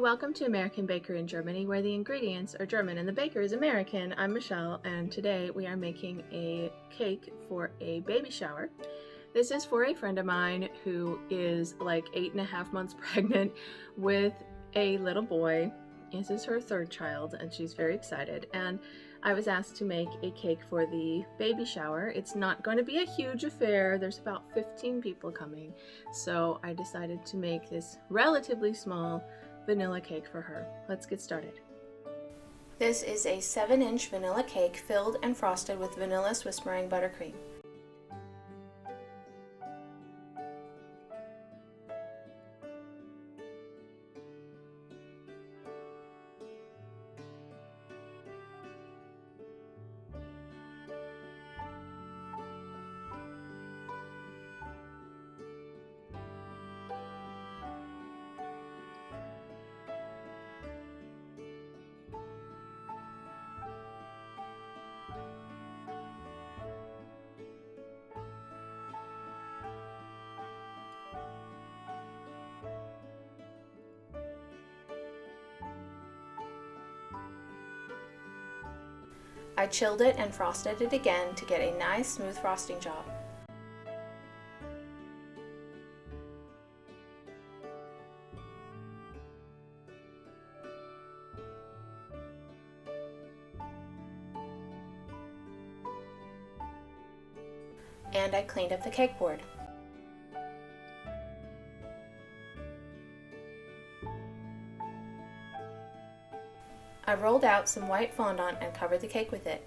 Welcome to American Bakery in Germany, where the ingredients are German and the baker is American. I'm Michelle, and today we are making a cake for a baby shower. This is for a friend of mine who is like 8.5 months pregnant with a little boy. This is her third child, and she's very excited. And I was asked to make a cake for the baby shower. It's not going to be a huge affair. There's about 15 people coming. So I decided to make this relatively small vanilla cake for her. Let's get started. This is a 7-inch vanilla cake filled and frosted with vanilla Swiss meringue buttercream. I chilled it and frosted it again to get a nice smooth frosting job. And I cleaned up the cake board. I rolled out some white fondant and covered the cake with it.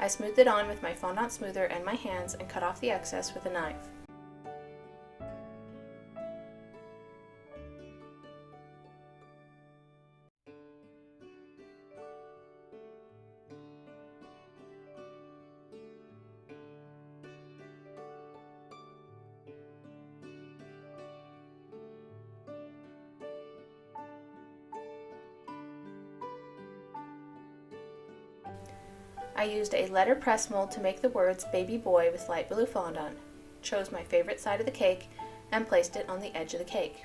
I smoothed it on with my fondant smoother and my hands and cut off the excess with a knife. I used a letterpress mold to make the words Baby Boy with light blue fondant, chose my favorite side of the cake, and placed it on the edge of the cake.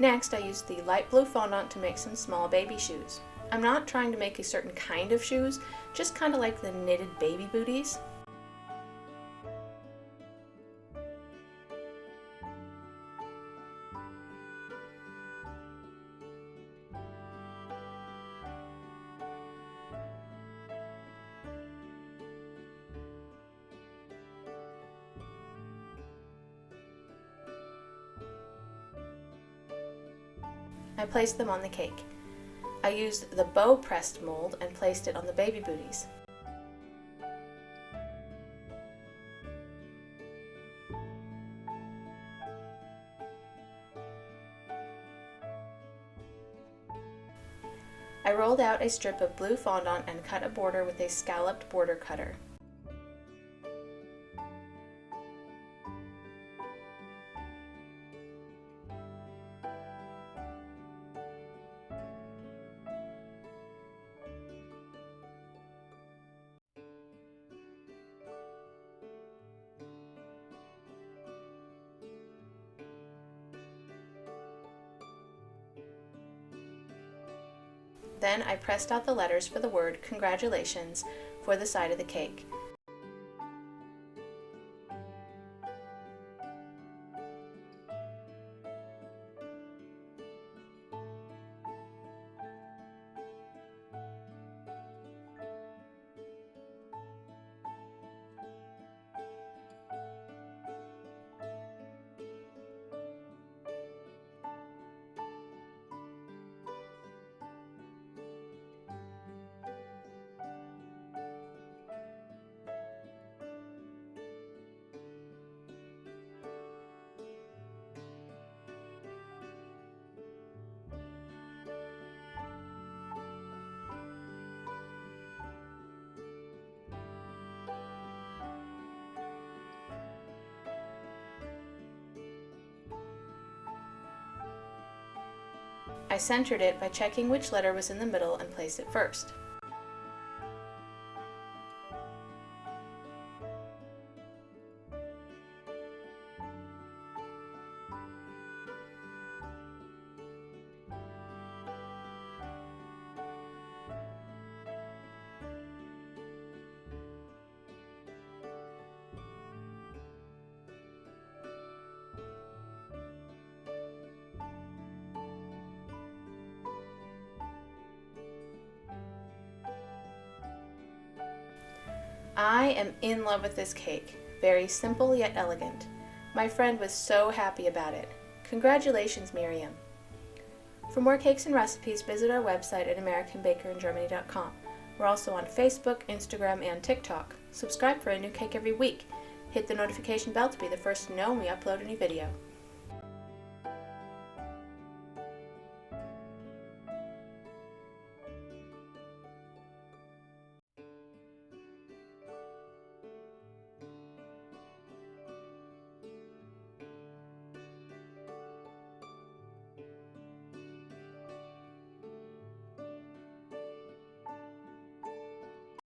Next, I used the light blue fondant to make some small baby shoes. I'm not trying to make a certain kind of shoes, just kind of like the knitted baby booties. I placed them on the cake. I used the bow pressed mold and placed it on the baby booties. I rolled out a strip of blue fondant and cut a border with a scalloped border cutter. Then I pressed out the letters for the word Congratulations for the side of the cake. I centered it by checking which letter was in the middle and placed it first. I am in love with this cake. Very simple yet elegant. My friend was so happy about it. Congratulations, Miriam. For more cakes and recipes, visit our website at AmericanBakerInGermany.com. We're also on Facebook, Instagram, and TikTok. Subscribe for a new cake every week. Hit the notification bell to be the first to know when we upload a new video.